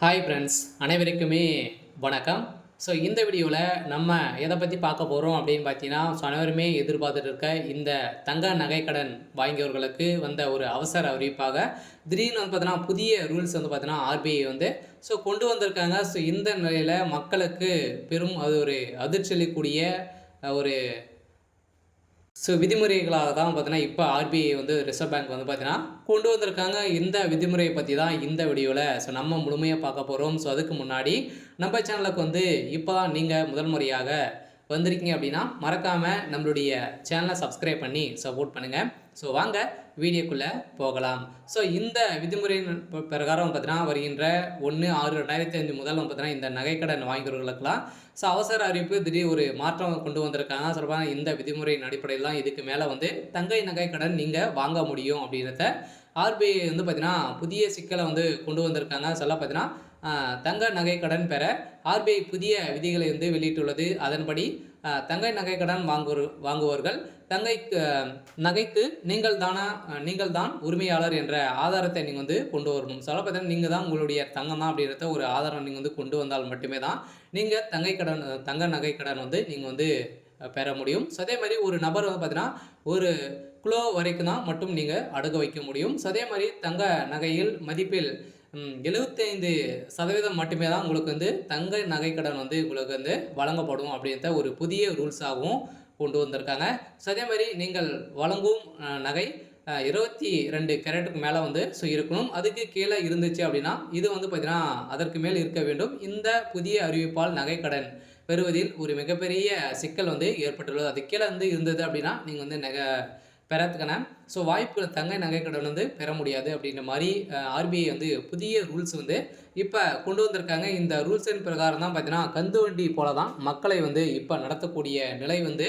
Hi friends, அனைவருக்குமே வணக்கம். So இந்த வீடியோவில் நம்ம எதை பற்றி பார்க்க போகிறோம் அப்படின்னு பார்த்தீங்கன்னா, அனைவருமே எதிர்பார்த்துட்டு இருக்க இந்த தங்க நகைக்கடன் வாங்கியவர்களுக்கு வந்த ஒரு அவசர அறிவிப்பாக திடீர்னு வந்து பார்த்தீங்கன்னா புதிய ரூல்ஸ் வந்து பார்த்தீங்கன்னா ஆர்பிஐ வந்து கொண்டு வந்திருக்காங்க. இந்த நிலையில் மக்களுக்கு பெரும் அது ஒரு அதிர்ச்சி அளிக்கக்கூடிய ஒரு விதிமுறைகளாக தான் பார்த்தீங்கன்னா, இப்போ ஆர்பிஐ வந்து ரிசர்வ் பேங்க் வந்து பார்த்தீங்கன்னா கொண்டு வந்திருக்காங்க. இந்த விதிமுறையை பற்றி தான் இந்த வீடியோவில் நம்ம முழுமையாக பார்க்க போகிறோம். அதுக்கு முன்னாடி நம்ம சேனலுக்கு வந்து இப்போ தான் நீங்கள் முதல் முறையாக வந்திருக்கீங்க அப்படின்னா மறக்காமல் நம்மளுடைய சேனலை சப்ஸ்கிரைப் பண்ணி சப்போர்ட் பண்ணுங்கள். வாங்க வீடியோக்குள்ளே போகலாம். இந்த விதிமுறையின் பிரகாரம் பார்த்தீங்கன்னா வருகின்ற 1/6/2005 முதல் பார்த்தீங்கன்னா இந்த நகைக்கடன் வாங்கியவர்களுக்கெல்லாம் அவசர அறிவிப்பு திடீர் ஒரு மாற்றம் கொண்டு வந்திருக்காங்க. சொல்லப்போனால் இந்த விதிமுறையின் அடிப்படையில் தான் இதுக்கு மேலே வந்து தங்க நகைக்கடன் நீங்கள் வாங்க முடியும் அப்படின்றத ஆர்பிஐ வந்து பார்த்தீங்கன்னா புதிய சிக்கலை வந்து கொண்டு வந்திருக்காங்க. பார்த்தீங்கன்னா தங்க நகைக்கடன் பெற ஆர்பிஐ புதிய விதிகளை வந்து வெளியிட்டுள்ளது. அதன்படி தங்க நகைக்கடன் வாங்குவோர்கள் நகைக்கு நீங்கள் தான் உரிமையாளர் என்ற ஆதாரத்தை நீங்கள் வந்து கொண்டு வரணும். பார்த்தீங்கன்னா நீங்கள் தான் உங்களுடைய தங்கம் தான் அப்படின்றத ஒரு ஆதாரம் நீங்கள் வந்து கொண்டு வந்தால் மட்டுமே தான் நீங்கள் தங்க நகைக்கடன் வந்து நீங்கள் வந்து பெற முடியும். அதே மாதிரி ஒரு நபர் வந்து பார்த்தீங்கன்னா ஒரு கிலோ வரைக்கும் தான் மட்டும் நீங்கள் அடகு வைக்க முடியும். அதே மாதிரி தங்க நகையில் மதிப்பில் 75% மட்டுமே தான் உங்களுக்கு வந்து தங்க நகைக்கடன் வந்து உங்களுக்கு வந்து வழங்கப்படும் அப்படின்ற ஒரு புதிய ரூல்ஸாகவும் கொண்டு வந்திருக்காங்க. அதே மாதிரி நீங்கள் வழங்கும் நகை 22 கேரட்டுக்கு மேலே வந்து இருக்கணும். அதுக்கு கீழே இருந்துச்சு அப்படின்னா இது வந்து பார்த்தீங்கன்னா அதற்கு மேல் இருக்க வேண்டும். இந்த புதிய அறிவிப்பால் நகைக்கடன் பெறுவதில் ஒரு மிகப்பெரிய சிக்கல் வந்து ஏற்பட்டுள்ளது. அது கீழே வந்து இருந்தது அப்படின்னா நீங்கள் வந்து பெறத்துக்கான வாய்ப்பு தங்க நகைக்கடன் வந்து பெற முடியாது அப்படின்ற மாதிரி ஆர்பிஐ வந்து புதிய ரூல்ஸ் வந்து இப்போ கொண்டு வந்திருக்காங்க. இந்த ரூல்ஸின் பிரகாரம் தான் பார்த்தீங்கன்னா கந்து வண்டி போல தான் மக்களை வந்து இப்போ நடத்தக்கூடிய நிலை வந்து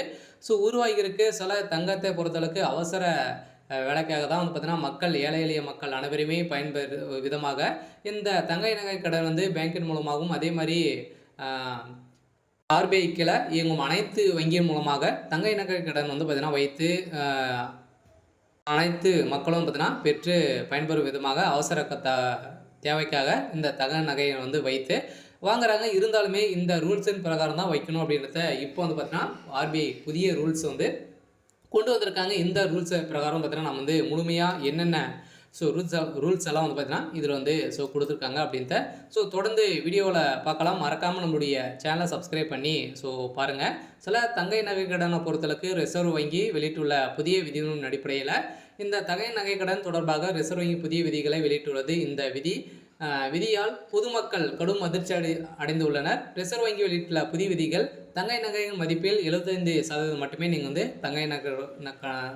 உருவாகியிருக்கு. சில தங்கத்தை பொறுத்தளவுக்கு அவசர வேலைக்காக தான் வந்து பார்த்தீங்கன்னா மக்கள் ஏழை எளிய மக்கள் அனைவருமே பயன்பெறு விதமாக இந்த தங்க நகை கடன் வந்து பேங்கின் மூலமாகவும் அதே மாதிரி ஆர்பிஐ கீழே இயங்கும் அனைத்து வங்கியின் மூலமாக தங்க நகை கடன் வந்து பார்த்தீங்கன்னா வைத்து அனைத்து மக்களும் பார்த்தீங்கன்னா பெற்று பயன்பெறும் விதமாக அவசர தேவைக்காக இந்த தங்க நகையை வந்து வைத்து வாங்குறாங்க. இருந்தாலுமே இந்த ரூல்ஸின் பிரகாரம் தான் வைக்கணும் அப்படின்றத இப்போ வந்து பார்த்தீங்கன்னா ஆர்பிஐ புதிய ரூல்ஸ் வந்து கொண்டு வந்திருக்காங்க. இந்த ரூல்ஸ் பிரகாரம் பார்த்தீங்கன்னா நம்ம வந்து முழுமையாக என்னென்ன ரூல்ஸ் எல்லாம் வந்து பார்த்தீங்கன்னா இதில் வந்து கொடுத்துருக்காங்க அப்படின்ட்டு தொடர்ந்து வீடியோவில் பார்க்கலாம். மறக்காமல் நம்மளுடைய சேனலை சப்ஸ்கிரைப் பண்ணி பாருங்கள். சில தங்கை நகை கடனை பொறுத்தளவுக்கு ரிசர்வ் வங்கி வெளியிட்டுள்ள புதிய விதிகளின் அடிப்படையில் இந்த தங்கை நகை கடன் தொடர்பாக ரிசர்வ் வங்கி புதிய விதிகளை வெளியிட்டுள்ளது. இந்த விதியால் பொதுமக்கள் கடும் அதிர்ச்சி அடைந்துள்ளனர். ரிசர்வ் வங்கி வெளியிட்டுள்ள புதிய விதிகள் தங்கை நகையின் மதிப்பில் 75% மட்டுமே நீங்கள் வந்து தங்கை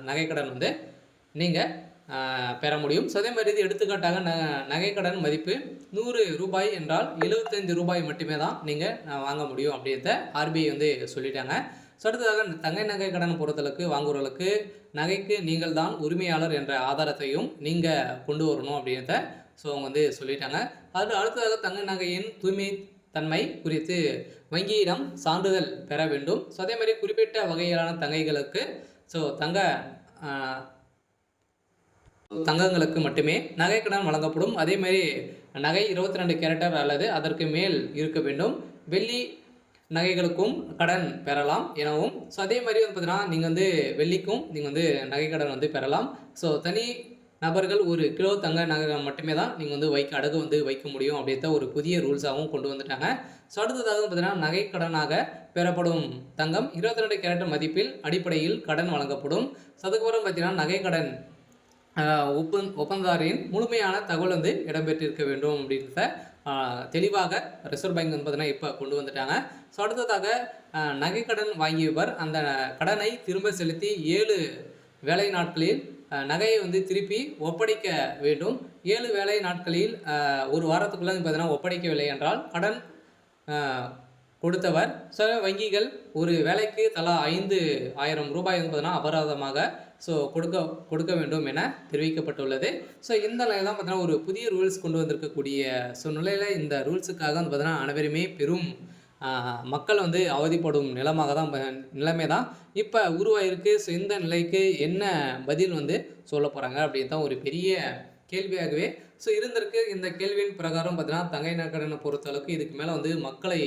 நகைக்கடன் வந்து நீங்கள் பெற முடியும். அதே மாதிரி இது எடுத்துக்காட்டாக நகைக்கடன் மதிப்பு 100 ரூபாய் என்றால் 75 ரூபாய் மட்டுமே தான் நீங்கள் வாங்க முடியும் அப்படின்றத ஆர்பிஐ வந்து சொல்லிட்டாங்க. அடுத்ததாக தங்கை நகை கடன் பொறுத்தளவுக்கு வாங்குவர்களுக்கு நகைக்கு நீங்கள் தான் உரிமையாளர் என்ற ஆதாரத்தையும் நீங்கள் கொண்டு வரணும் அப்படின்றத அவங்க வந்து சொல்லிட்டாங்க. அடுத்ததாக தங்க நகையின் தூய்மை தன்மை குறித்து வங்கியிடம் சான்றிதழ் பெற வேண்டும். அதே மாதிரி குறிப்பிட்ட வகையிலான தங்கைகளுக்கு தங்கங்களுக்கு மட்டுமே நகைக்கடன் வழங்கப்படும். அதேமாதிரி நகை 22 கேரட்டர் அல்லது அதற்கு மேல் இருக்க வேண்டும். வெள்ளி நகைகளுக்கும் கடன் பெறலாம் எனவும் அதே மாதிரி வந்து பார்த்தீங்கன்னா நீங்கள் வந்து வெள்ளிக்கும் நீங்கள் வந்து நகைக்கடன் வந்து பெறலாம். தனி நபர்கள் 1 கிலோ தங்க நகை மட்டுமே தான் நீங்கள் வந்து அடகு வந்து வைக்க முடியும் அப்படின்ற ஒரு புதிய ரூல்ஸாகவும் கொண்டு வந்துட்டாங்க. அடுத்ததாக பார்த்தீங்கன்னா நகைக்கடனாக பெறப்படும் தங்கம் 22 கேரட் மதிப்பில் அடிப்படையில் கடன் வழங்கப்படும். அதுக்கப்புறம் பார்த்தீங்கன்னா நகைக்கடன் ஒப்பந்ததாரின் முழுமையான தகவல் வந்து இடம்பெற்றிருக்க வேண்டும் அப்படின்றத தெளிவாக ரிசர்வ் பேங்க் வந்து பார்த்தீங்கன்னா இப்போ கொண்டு வந்துட்டாங்க. அடுத்ததாக நகைக்கடன் வாங்கியவர் அந்த கடனை திரும்ப செலுத்தி 7 வேலை நாட்களில் நகையை வந்து திருப்பி ஒப்படைக்க வேண்டும். 7 வேலை நாட்களில் ஒரு வாரத்துக்குள்ளே பார்த்தீங்கன்னா ஒப்படைக்கவில்லை என்றால் கடன் கொடுத்தவர் வங்கிகள் ஒரு வேலைக்கு தலா 5,000 ரூபாய் என்பதுனா அபராதமாக கொடுக்க வேண்டும் என தெரிவிக்கப்பட்டுள்ளது. இந்த நிலையில் தான் பார்த்தீங்கன்னா ஒரு புதிய ரூல்ஸ் கொண்டு வந்திருக்கக்கூடிய நிலையில் இந்த ரூல்ஸுக்காக வந்து பார்த்தீங்கன்னா அனைவருமே பெரும் மக்கள் வந்து அவதிப்படும் நிலைமை தான் இப்போ உருவாயிருக்கு. இந்த நிலைக்கு என்ன பதில் வந்து சொல்ல போகிறாங்க அப்படின்னு தான் ஒரு பெரிய கேள்வியாகவே இருந்திருக்கு. இந்த கேள்வியின் பிரகாரம் பார்த்தீங்கன்னா, தங்கை நகைக்கடனை பொறுத்தளவுக்கு இதுக்கு மேல வந்து மக்களை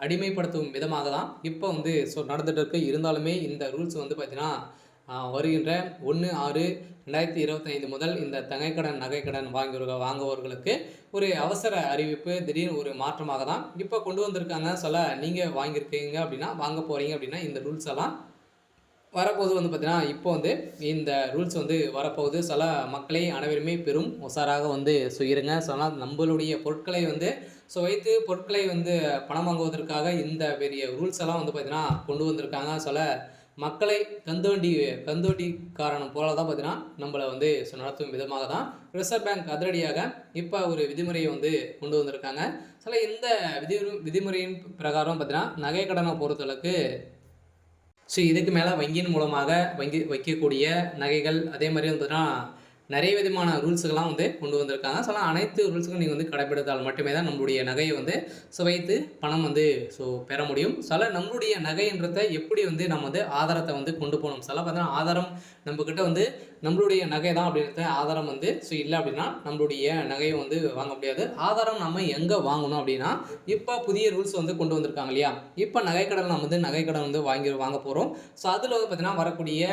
அடிமைப்படுத்தும் விதமாக தான் இப்போ வந்து நடந்துட்டு இருக்கு. இருந்தாலுமே இந்த ரூல்ஸ் வந்து பார்த்தீங்கன்னா, வருகின்ற 1/6/2025 முதல் இந்த தங்கைக்கடன், நகைக்கடன் வாங்குபவர்களுக்கு ஒரு அவசர அறிவிப்பு, திடீர்னு ஒரு மாற்றமாக தான் இப்போ கொண்டு வந்திருக்காங்க. நீங்க வாங்கியிருக்கீங்க அப்படின்னா, வாங்க போறீங்க அப்படின்னா, இந்த ரூல்ஸ் எல்லாம் வரப்போது வந்து பார்த்தீங்கன்னா, இப்போ வந்து இந்த ரூல்ஸ் வந்து வரப்போகுது. மக்களை அனைவருமே பெரும் உஷாராக வந்து இருங்க. நம்மளுடைய பொருட்களை வந்து வைத்து பொருட்களை வந்து பணம் வாங்குவதற்காக இந்த பெரிய ரூல்ஸ் எல்லாம் வந்து பார்த்தீங்கன்னா, கொண்டு வந்திருக்காங்க. மக்களை கந்துவட்டிக்காரன் போல தான் பார்த்தீங்கன்னா, நம்மள வந்து நடத்தும் விதமாக தான் ரிசர்வ் பேங்க் அதிரடியாக இப்போ ஒரு விதிமுறையை வந்து கொண்டு வந்திருக்காங்க. இந்த விதிமுறையின் பிரகாரம் பார்த்தீங்கன்னா, நகை கடனை பொறுத்தளவுக்கு இதுக்கு மேலே வங்கியின் மூலமாக வைக்கக்கூடிய நகைகள், அதே மாதிரி வந்து பார்த்தீங்கன்னா, நிறைய விதமான ரூல்ஸுகள்லாம் வந்து கொண்டு வந்திருக்காங்க. அனைத்து ரூல்ஸுக்கும் நீங்கள் வந்து கடைப்பிடித்தால் மட்டுமே தான் நம்மளுடைய நகையை வந்து வைத்து பணம் வந்து பெற முடியும். நம்மளுடைய நகைன்றத எப்படி வந்து நம்ம வந்து ஆதாரத்தை வந்து கொண்டு போகணும். பார்த்தீங்கன்னா, ஆதாரம் நம்மக்கிட்ட வந்து நம்மளுடைய நகை தான் அப்படின்றத ஆதாரம் வந்து இல்லை அப்படின்னா நம்மளுடைய நகையை வந்து வாங்க முடியாது. ஆதாரம் நம்ம எங்கே வாங்கணும் அப்படின்னா, இப்போ புதிய ரூல்ஸ் வந்து கொண்டு வந்திருக்காங்க இல்லையா? இப்போ நகைக்கடன் நம்ம வந்து நகைக்கடன் வந்து வாங்க போகிறோம். அதில் வந்து பார்த்தீங்கன்னா, வரக்கூடிய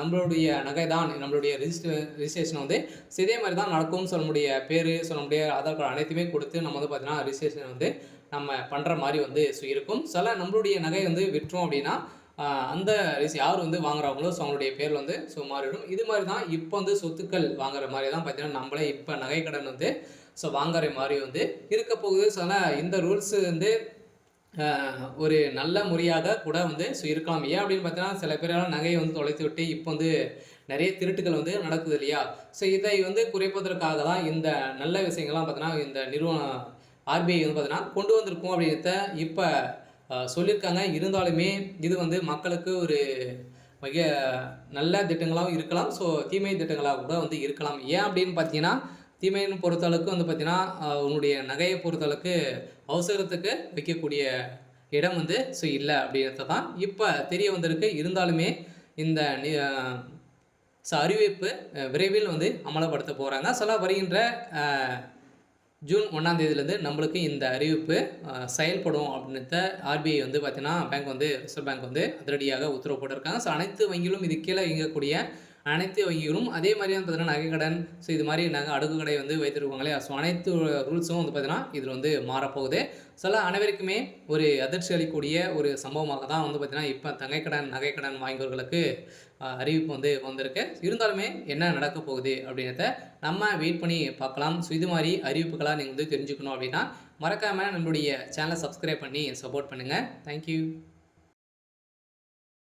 நம்மளுடைய நகை தான் நம்மளுடைய ரிஜிஸ்ட்ரேஷன் வந்து இதே மாதிரி தான் நடக்கும்னு சொல்ல முடிய பேர், சொல்ல முடிய ஆதார் கார்டு அனைத்துமே கொடுத்து நம்ம வந்து பார்த்தீங்கன்னா, ரிஜிஸ்ட்ரேஷன் வந்து நம்ம பண்ணுற மாதிரி வந்து இருக்கும். நம்மளுடைய நகை வந்து விற்றோம் அப்படின்னா, அந்த யார் வந்து வாங்குறாங்களோ அவங்களுடைய பேர் வந்து மாறிடும். இது மாதிரி தான் இப்போ வந்து சொத்துக்கள் வாங்குற மாதிரி தான் பார்த்தீங்கன்னா, நம்மளே இப்போ நகைக்கடன் வந்து வாங்குற மாதிரி வந்து இருக்க போகுது. இந்த ரூல்ஸ் வந்து ஒரு நல்ல முறையாக கூட வந்து இருக்கலாம். ஏன் அப்படின்னு பார்த்தீங்கன்னா, சில பேரால் நகையை வந்து தொலைத்து விட்டு இப்போ வந்து நிறைய திருட்டுகள் வந்து நடக்குது இல்லையா? இதை வந்து குறைப்பதற்காக தான் இந்த நல்ல விஷயங்கள்லாம் பார்த்தீங்கன்னா, இந்த நிறுவனம் ஆர்பிஐ வந்து பார்த்தீங்கன்னா கொண்டு வந்திருக்கும் அப்படின்றத இப்போ சொல்லியிருக்காங்க. இருந்தாலுமே இது வந்து மக்களுக்கு ஒரு மிக நல்ல திட்டங்களாகவும் இருக்கலாம். தீமை திட்டங்களாக கூட வந்து இருக்கலாம். ஏன் அப்படின்னு பார்த்தீங்கன்னா, தீமைன்னு பொறுத்தளவுக்கு வந்து பார்த்தீங்கன்னா, உன்னுடைய நகையை பொறுத்தளவுக்கு அவசரத்துக்கு வைக்கக்கூடிய இடம் வந்து இல்லை அப்படின்றத தான் இப்போ தெரிய வந்திருக்கு. இருந்தாலுமே இந்த அறிவிப்பு விரைவில் வந்து அமலப்படுத்த போகிறாங்க. வருகின்ற ஜூன் 1ஆம் தேதியிலேருந்து நம்மளுக்கு இந்த அறிவிப்பு செயல்படும் அப்படின்றத ஆர்பிஐ வந்து பார்த்தீங்கன்னா, ரிசர்வ் பேங்க் வந்து அதிரடியாக உத்தரவு போட்டிருக்காங்க. அனைத்து வங்கிகளும் இது கீழே இயங்கக்கூடிய அனைத்து வங்கிகளும் அதே மாதிரியான பார்த்தீங்கன்னா, நகைக்கடன் இது மாதிரி அடுக்கு கடை வந்து வைத்திருக்காங்க இல்லையா? அனைத்து ரூல்ஸும் வந்து பார்த்தீங்கன்னா, இதில் வந்து மாறப்போகுது. அனைவருக்குமே ஒரு அதிர்ச்சி அளிக்கக்கூடிய ஒரு சம்பவமாக தான் வந்து பார்த்தீங்கன்னா, இப்போ தங்கைக்கடன், நகைக்கடன் வாங்கியவர்களுக்கு அறிவிப்பு வந்து வந்திருக்கு. இருந்தாலுமே என்ன நடக்க போகுது அப்படின்றத நம்ம வெயிட் பண்ணி பார்க்கலாம். இது மாதிரி அறிவிப்புகளாக நீங்கள் வந்து தெரிஞ்சுக்கணும் அப்படின்னா, மறக்காமல் நம்மளுடைய சேனலை சப்ஸ்கிரைப் பண்ணி சப்போர்ட் பண்ணுங்கள். தேங்க்யூ.